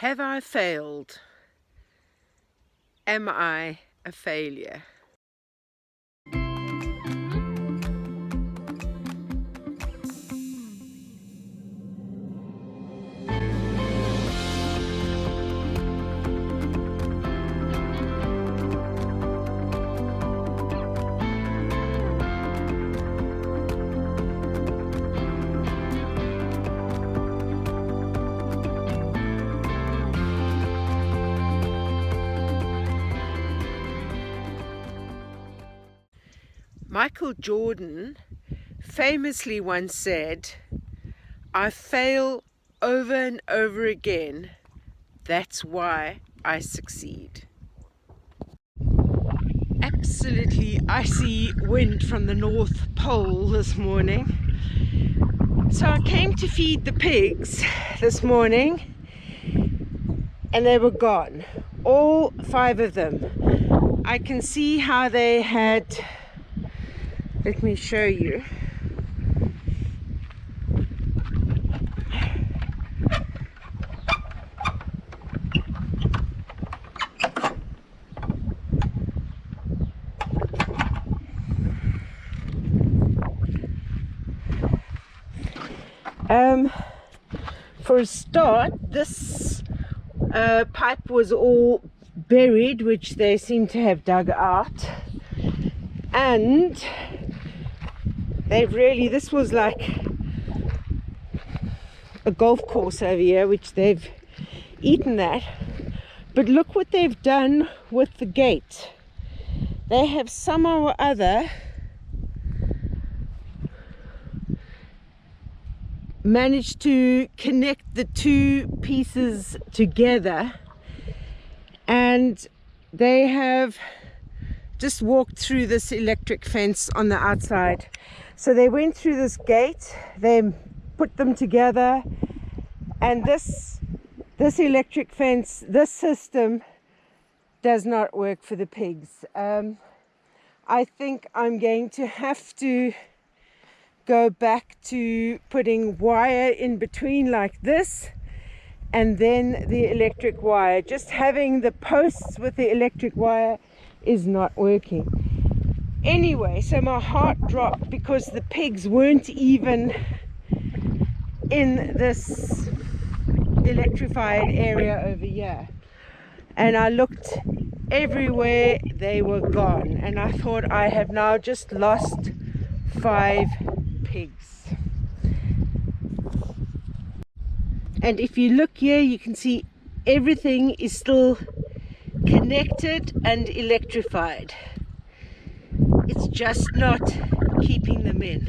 Have I failed? Am I a failure? Michael Jordan famously once said, "I fail over and over again. That's why I succeed." Absolutely icy wind from the North Pole this morning. So I came to feed the pigs this morning and they were gone. All 5 of them. I can see how they had... Let me show you. For a start, this pipe was all buried, which they seem to have dug out, and they've really, this was like a golf course over here, which they've eaten that. But look what they've done with the gate. They have somehow or other managed to connect the 2 pieces together, and they have just walked through this electric fence on the outside. So they went through this gate, they put them together, and this electric fence, this system does not work for the pigs. I think I'm going to have to go back to putting wire in between like this, and then the electric wire. Just having the posts with the electric wire is not working. Anyway, so my heart dropped because the pigs weren't even in this electrified area over here. And I looked everywhere, they were gone. And I thought, I have now just lost 5 pigs. And if you look here, you can see everything is still connected and electrified. It's just not keeping them in.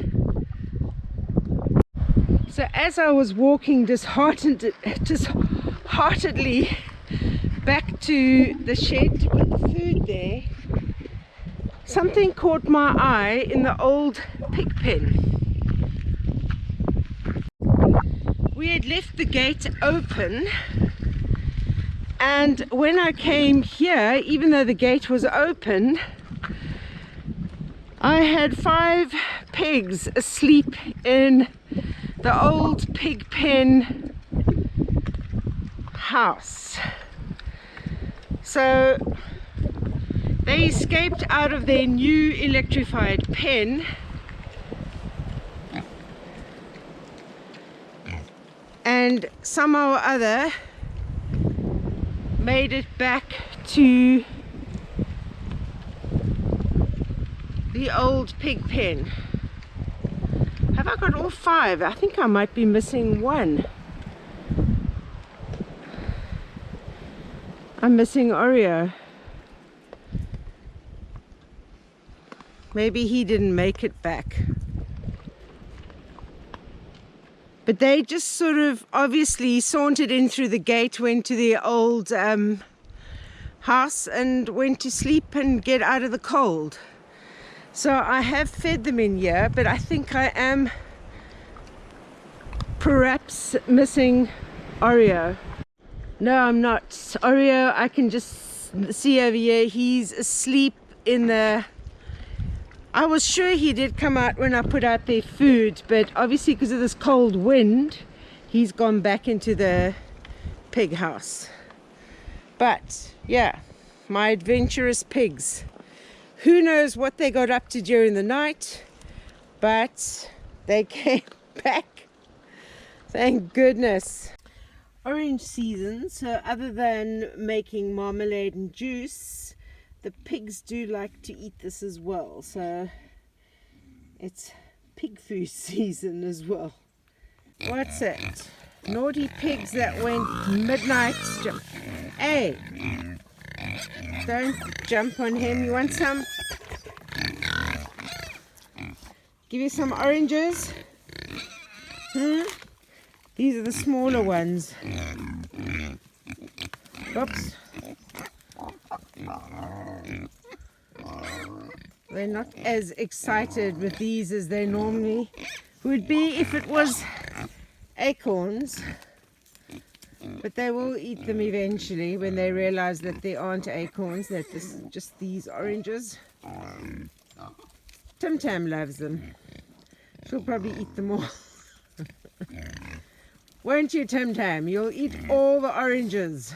So as I was walking disheartedly back to the shed to put the food there, something caught my eye in the old pig pen. We had left the gate open, and when I came here, even though the gate was open, I had 5 pigs asleep in the old pig pen house. So they escaped out of their new electrified pen, and somehow or other made it back to the old pig pen. Have I got all 5? I think I might be missing 1. I'm missing Oreo. Maybe he didn't make it back. But they just sort of obviously sauntered in through the gate, went to the old house and went to sleep and get out of the cold. So I have fed them in here, but I think I am perhaps missing Oreo. No, I'm not. Oreo, I can just see over here, he's asleep in the... I was sure he did come out when I put out their food, but obviously because of this cold wind, he's gone back into the pig house. But yeah, my adventurous pigs. Who knows what they got up to during the night, but they came back. Thank goodness. Orange season, so other than making marmalade and juice, the pigs do like to eat this as well. So it's pig food season as well. What's it? Naughty pigs that went midnight jump. Hey, don't jump on him. You want some? Give you some oranges? These are the smaller ones. Oops. They're not as excited with these as they normally would be if it was acorns. But they will eat them eventually when they realize that they aren't acorns, that this is just these oranges. Tim Tam loves them. She'll probably eat them all. Won't you, Tim Tam? You'll eat all the oranges.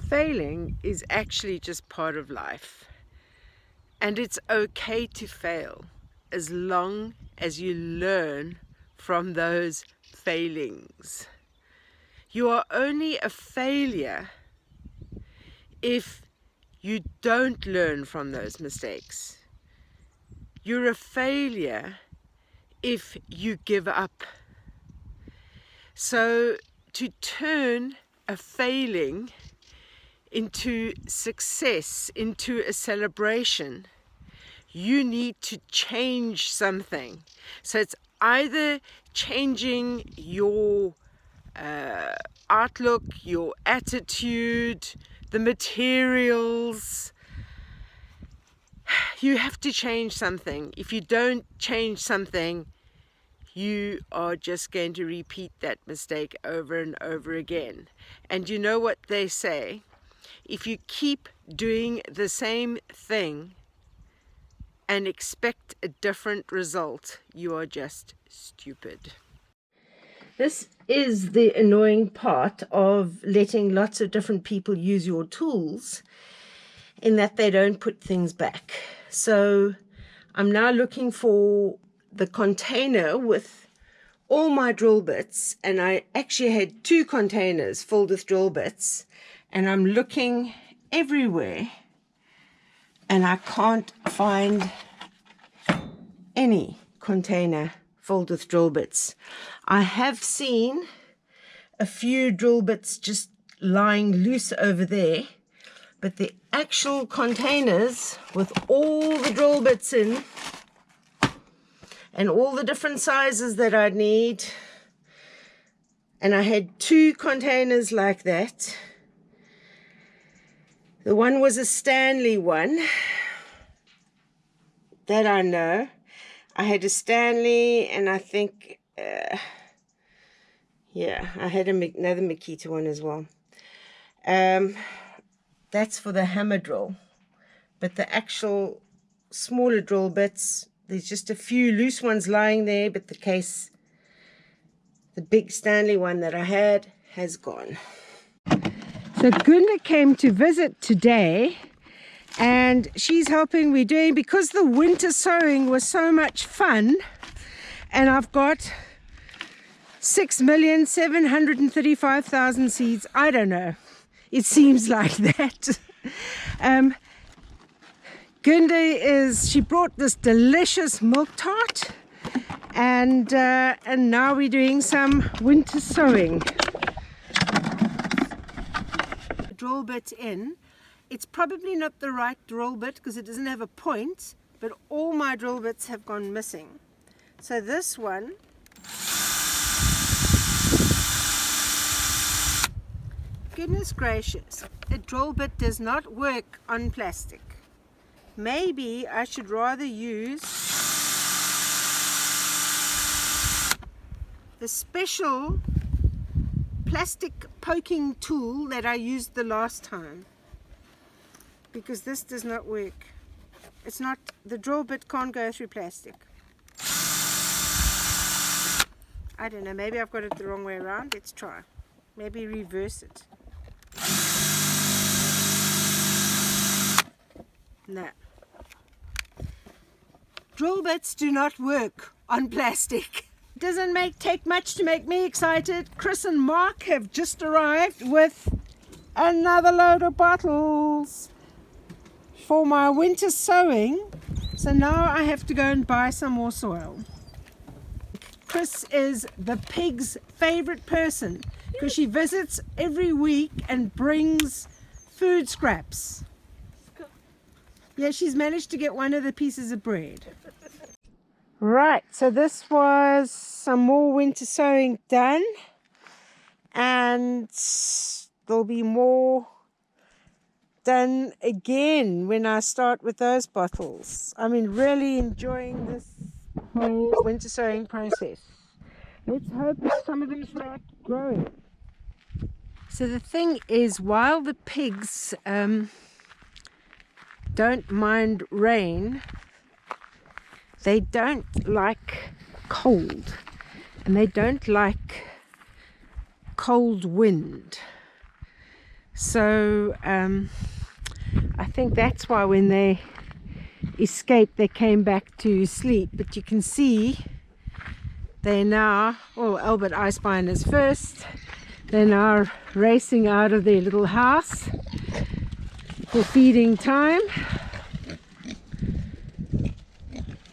Failing is actually just part of life. And it's okay to fail as long as you learn from those failings. You are only a failure if you don't learn from those mistakes. You're a failure if you give up. So to turn a failing into success, into a celebration, you need to change something. So it's either changing your outlook, your attitude, the materials. You have to change something. If you don't change something, you are just going to repeat that mistake over and over again. And you know what they say? If you keep doing the same thing and expect a different result, you are just stupid. This is the annoying part of letting lots of different people use your tools, in that they don't put things back. So I'm now looking for the container with all my drill bits, and I actually had 2 containers filled with drill bits, and I'm looking everywhere and I can't find any container filled with drill bits. I have seen a few drill bits just lying loose over there, but the actual containers with all the drill bits in and all the different sizes that I'd need, and I had 2 containers like that. The one was a Stanley one that I know. I had a Stanley, and I think yeah, I had another Makita one as well. That's for the hammer drill, but the actual smaller drill bits, there's just a few loose ones lying there, but the big Stanley one that I had has gone. So Gunda came to visit today, and she's helping me doing, because the winter sowing was so much fun, and I've got 6,735,000 seeds. I don't know. It seems like that. Gunda she brought this delicious milk tart, and now we're doing some winter sowing. Drill bit in. It's probably not the right drill bit because it doesn't have a point, but all my drill bits have gone missing. So this one, goodness gracious, a drill bit does not work on plastic. Maybe I should rather use the special plastic poking tool that I used the last time, because this does not work. It's not, the drill bit can't go through plastic. I don't know, maybe I've got it the wrong way around. Let's try. Maybe reverse it. No. Drill bits do not work on plastic. It doesn't take much to make me excited. Chris and Mark have just arrived with another load of bottles for my winter sowing. So now I have to go and buy some more soil. Chris is the pig's favorite person because she visits every week and brings food scraps. Yeah, she's managed to get one of the pieces of bread. Right, so this was some more winter sowing done, and there'll be more done again when I start with those bottles. I'm really enjoying this whole winter sowing process. Let's hope some of them start growing. So the thing is, while the pigs don't mind rain, they don't like cold, and they don't like cold wind. So I think that's why when they escaped they came back to sleep. But you can see they're now, Albert Eisbein is first, they're now racing out of their little house for feeding time.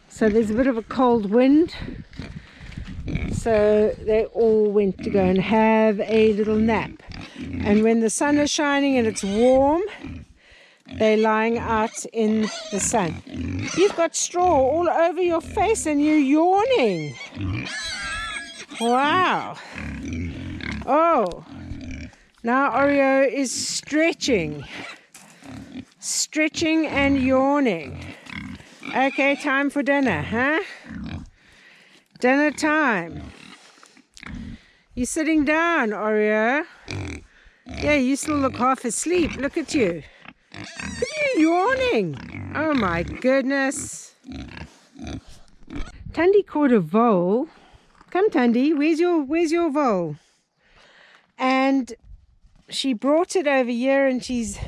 So there's a bit of a cold wind, so they all went to go and have a little nap. And when the sun is shining and it's warm, they're lying out in the sun. You've got straw all over your face and you're yawning. Wow. Oh, now Oreo is stretching and yawning. Okay, time for dinner, huh? Dinner time. You're sitting down, Oreo. Yeah, you still look half asleep. Look at you. Look at you yawning. Oh my goodness. Tandy caught a vole. Come, Tandy, where's your vole? And she brought it over here and she's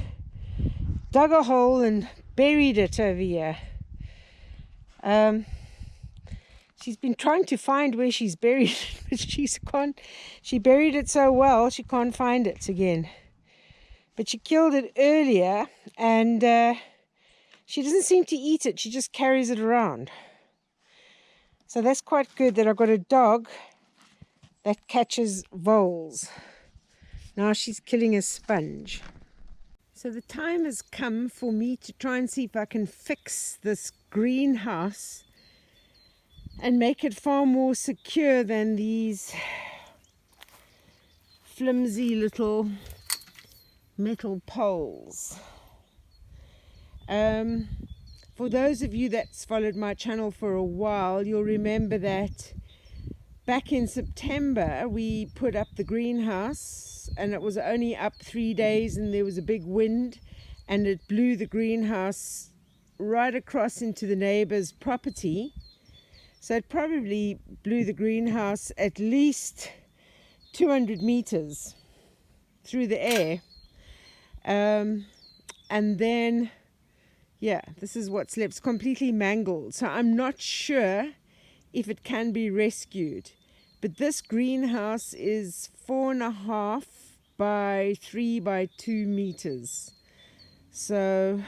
dug a hole and buried it over here. She's been trying to find where she's buried it, but she buried it so well she can't find it again. But she killed it earlier, and she doesn't seem to eat it, she just carries it around. So that's quite good that I've got a dog that catches voles. Now she's killing a sponge. So the time has come for me to try and see if I can fix this greenhouse and make it far more secure than these flimsy little metal poles. For those of you that's followed my channel for a while, you'll remember that back in September we put up the greenhouse, and it was only up 3 days and there was a big wind and it blew the greenhouse right across into the neighbor's property. So it probably blew the greenhouse at least 200 meters through the air. And then, yeah, this is what's left. It's completely mangled. So I'm not sure if it can be rescued. But this greenhouse is 4.5 by 3 by 2 meters. So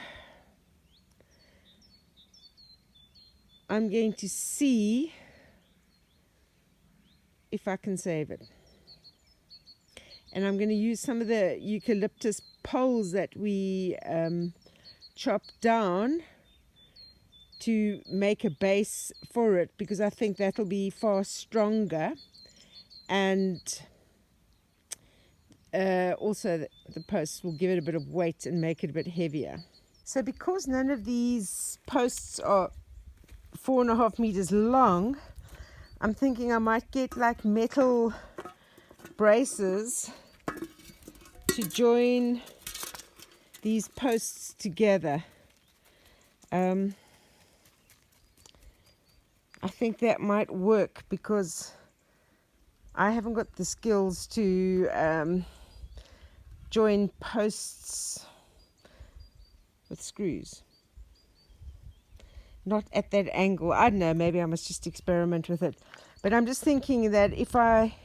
I'm going to see if I can save it. And I'm going to use some of the eucalyptus poles that we chopped down to make a base for it, because I think that'll be far stronger, and also the posts will give it a bit of weight and make it a bit heavier. So because none of these posts are 4.5 meters long, I'm thinking I might get like metal braces to join these posts together. I think that might work, because I haven't got the skills to join posts with screws. Not at that angle. I don't know, maybe I must just experiment with it. But I'm just thinking that if I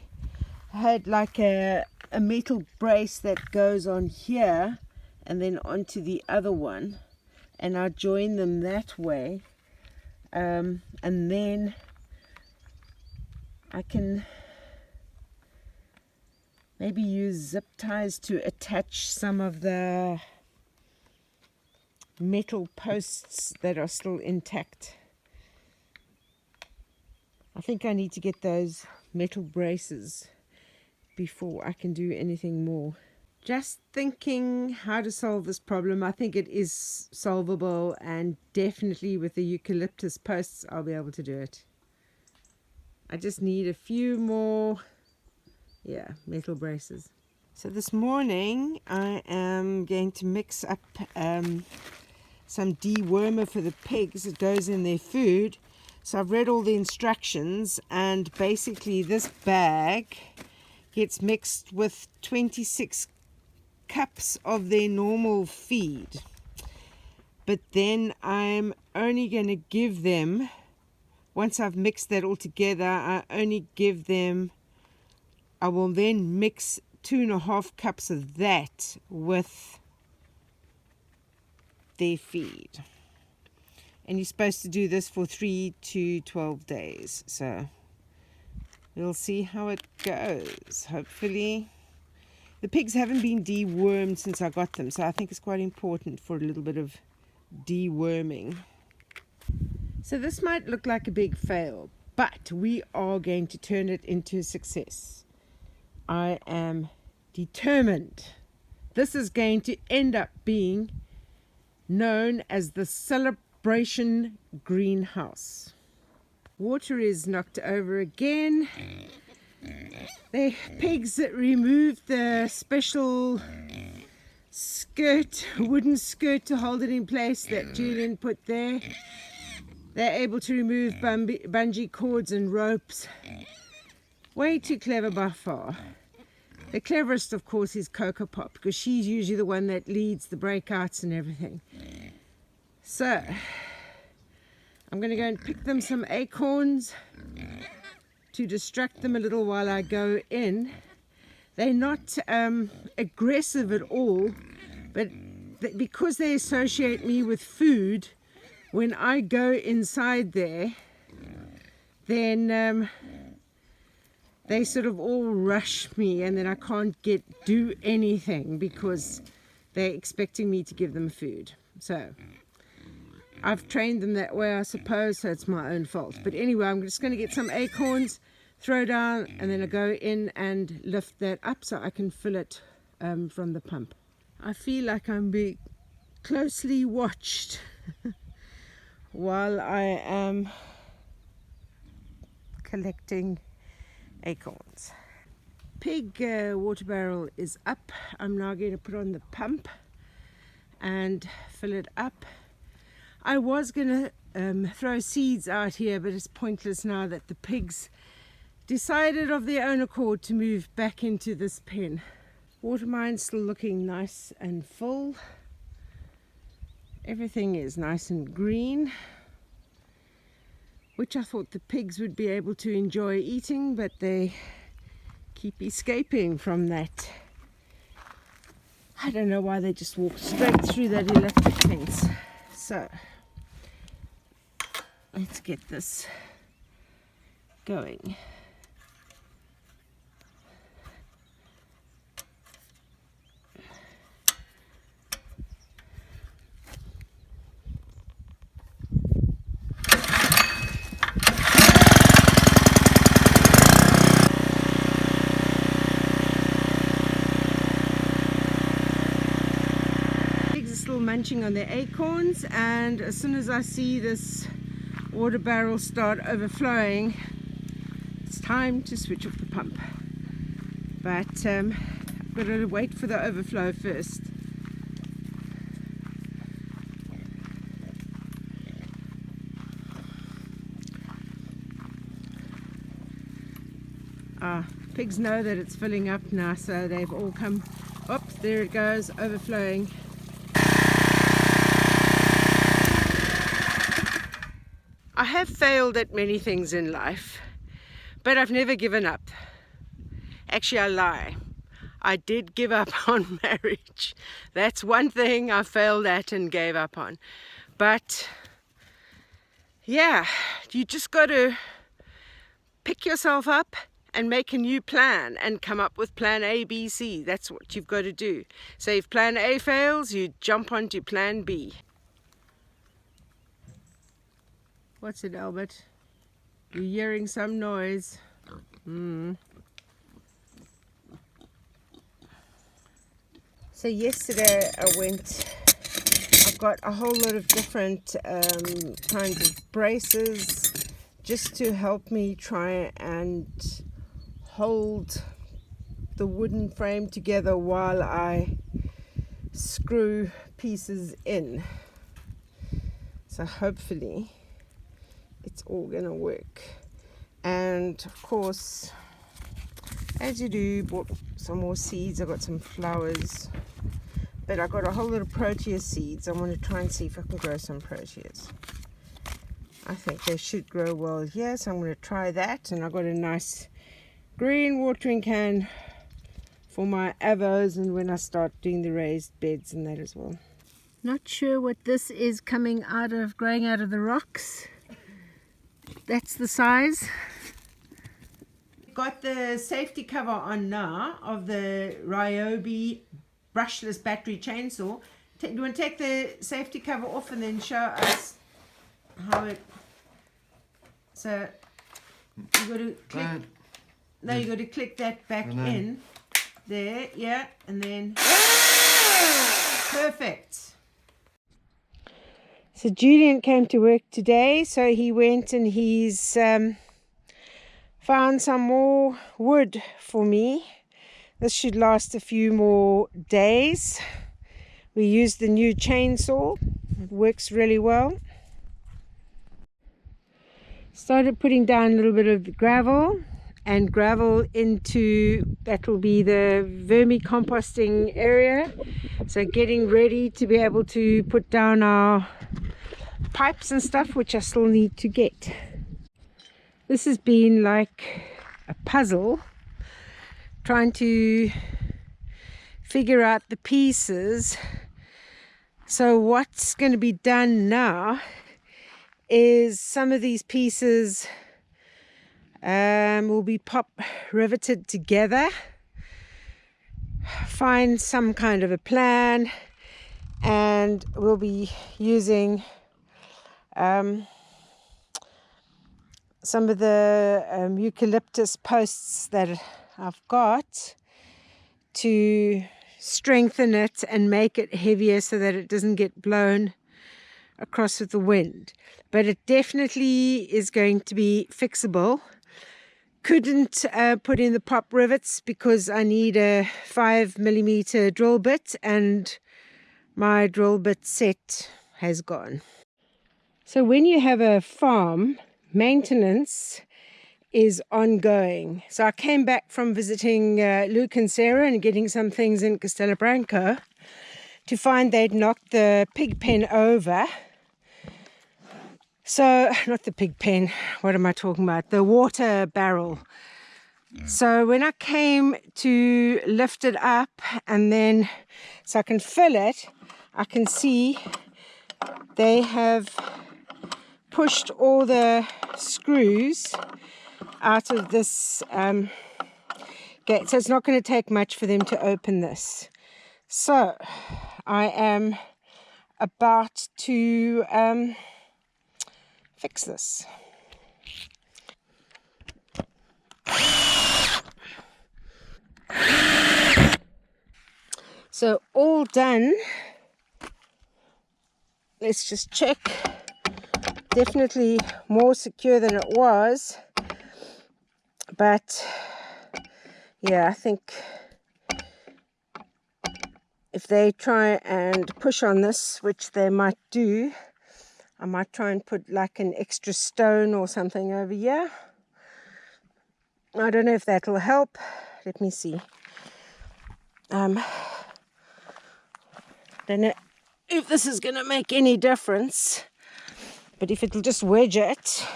had like a metal brace that goes on here and then onto the other one, and I join them that way, and then I can maybe use zip ties to attach some of the metal posts that are still intact. I think I need to get those metal braces before I can do anything more. Just thinking how to solve this problem. I think it is solvable, and definitely with the eucalyptus posts I'll be able to do it. I just need a few more metal braces. So this morning I am going to mix up some dewormer for the pigs. It goes in their food. So I've read all the instructions, and basically this bag gets mixed with 26 cups of their normal feed. But then I'm only going to give them, once I've mixed that all together, I will then mix 2.5 cups of that with their feed. And you're supposed to do this for 3 to 12 days. So we'll see how it goes. Hopefully. The pigs haven't been dewormed since I got them, so I think it's quite important for a little bit of deworming. So this might look like a big fail, but we are going to turn it into a success. I am determined. This is going to end up being known as the Celebration Greenhouse. Water is knocked over again. The pigs that removed the special skirt, wooden skirt to hold it in place that Julian put there. They're able to remove bungee cords and ropes. Way too clever by far. The cleverest, of course, is Coco Pop, because she's usually the one that leads the breakouts and everything. So I'm going to go and pick them some acorns to distract them a little while I go in. They're not aggressive at all, but because they associate me with food, when I go inside there, then they sort of all rush me, and then I can't do anything because they're expecting me to give them food. So I've trained them that way, I suppose, so it's my own fault. But anyway, I'm just going to get some acorns, throw down, and then I go in and lift that up so I can fill it from the pump. I feel like I'm being closely watched while I am collecting acorns. Pig water barrel is up. I'm now going to put on the pump and fill it up. I was going to throw seeds out here, but it's pointless now that the pigs decided of their own accord to move back into this pen. Water mine's still looking nice and full. Everything is nice and green, which I thought the pigs would be able to enjoy eating, but they keep escaping from that. I don't know why they just walk straight through that electric fence. So let's get this going. Munching on their acorns, and as soon as I see this water barrel start overflowing, it's time to switch off the pump. But I've got to wait for the overflow first. Pigs know that it's filling up now, so they've all come. Oops, there it goes, overflowing. I have failed at many things in life, but I've never given up. Actually, I lie. I did give up on marriage. That's one thing I failed at and gave up on. But yeah, you just got to pick yourself up and make a new plan and come up with plan A, B, C. That's what you've got to do. So if plan A fails, you jump onto plan B. What's it, Albert? You're hearing some noise. So yesterday I got a whole lot of different kinds of braces just to help me try and hold the wooden frame together while I screw pieces in. So hopefully it's all gonna work. And of course, as you do, bought some more seeds. I got some flowers, but I got a whole lot of protea seeds. I want to try and see if I can grow some proteas. I think they should grow well here, so I'm going to try that. And I got a nice green watering can for my avos, and when I start doing the raised beds and that as well. Not sure what this is growing out of the rocks. That's the size. Got the safety cover on now of the Ryobi brushless battery chainsaw. Do you want to take the safety cover off and then show us how it... So you got to click... No, you got to click that back in. There, yeah, and then... Perfect. So Julian came to work today, so he went and he's found some more wood for me. This should last a few more days. We used the new chainsaw. It works really well. Started putting down a little bit of gravel into, that will be the vermicomposting area. So getting ready to be able to put down our pipes and stuff, which I still need to get. This has been like a puzzle, trying to figure out the pieces. So what's going to be done now is some of these pieces will be riveted together, find some kind of a plan, and we'll be using some of the eucalyptus posts that I've got to strengthen it and make it heavier so that it doesn't get blown across with the wind. But it definitely is going to be fixable. Couldn't put in the pop rivets because I need a 5mm drill bit and my drill bit set has gone. So when you have a farm, maintenance is ongoing. So I came back from visiting Luke and Sarah and getting some things in Castelo Branco to find they'd knocked the pig pen over. So, not the pig pen, what am I talking about? The water barrel. So when I came to lift it up and then so I can fill it, I can see they have pushed all the screws out of this gate. So it's not going to take much for them to open this. So I am about to fix this. So all done. Let's just check. Definitely more secure than it was, but yeah, I think if they try and push on this, which they might do, I might try and put like an extra stone or something over here. I don't know if that'll help. Let me see. Don't know if this is going to make any difference, but if it'll just wedge it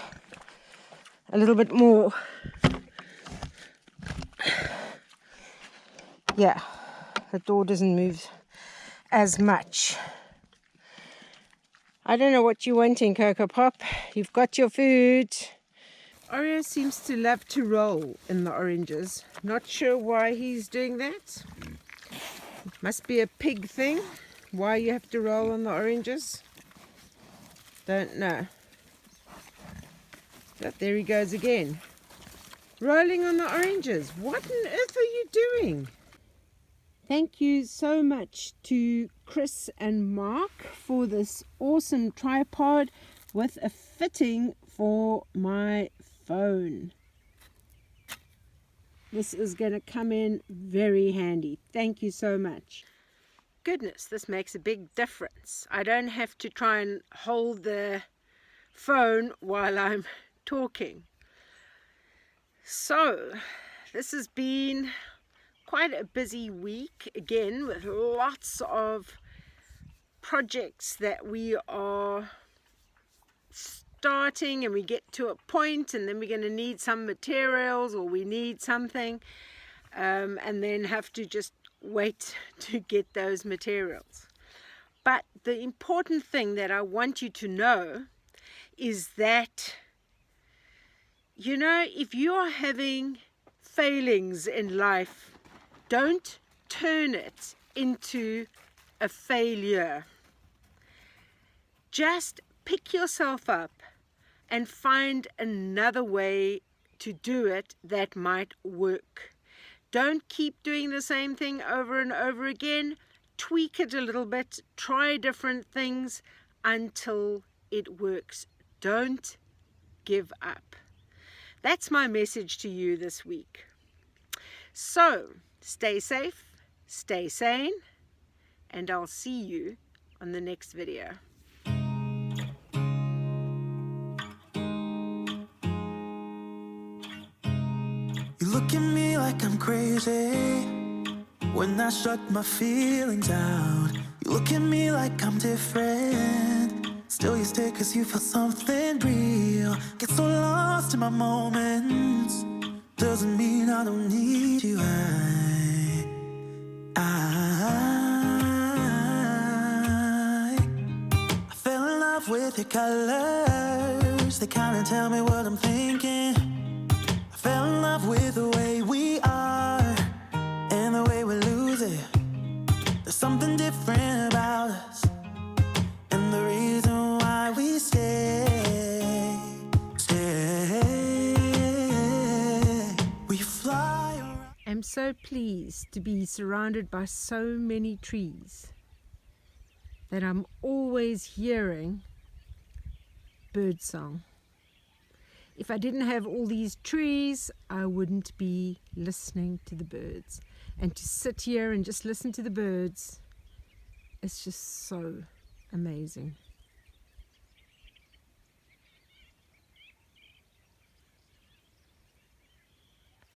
a little bit more. Yeah, the door doesn't move as much. I don't know what you're wanting, Cocoa Pop. You've got your food. Oreo seems to love to roll in the oranges. Not sure why he's doing that. Must be a pig thing. Why you have to roll on the oranges? Don't know. But there he goes again. Rolling on the oranges. What on earth are you doing? Thank you so much to Chris and Mark for this awesome tripod with a fitting for my phone. This is going to come in very handy. Thank you so much. Goodness, this makes a big difference. I don't have to try and hold the phone while I'm talking. So, this has been quite a busy week again, with lots of projects that we are starting, and we get to a point and then we're going to need some materials, or we need something, and then have to just wait to get those materials. But the important thing that I want you to know is that, you know, if you are having failings in life, don't turn it into a failure. Just pick yourself up and find another way to do it that might work. Don't keep doing the same thing over and over again. Tweak it a little bit. Try different things until it works. Don't give up. That's my message to you this week. So, stay safe, stay sane, and I'll see you on the next video. You look at me like I'm crazy when I shut my feelings out. You look at me like I'm different, still you stay cause you feel something real. Get so lost in my moments, doesn't mean I don't need you. I fell in love with your colors, they kinda tell me what I'm thinking. I fell in love with the way we are and the way we lose it. There's something different about us, and the reason why we stay. We fly around. I'm so pleased to be surrounded by so many trees that I'm always hearing birdsong. If I didn't have all these trees, I wouldn't be listening to the birds. And to sit here and just listen to the birds, it's just so amazing.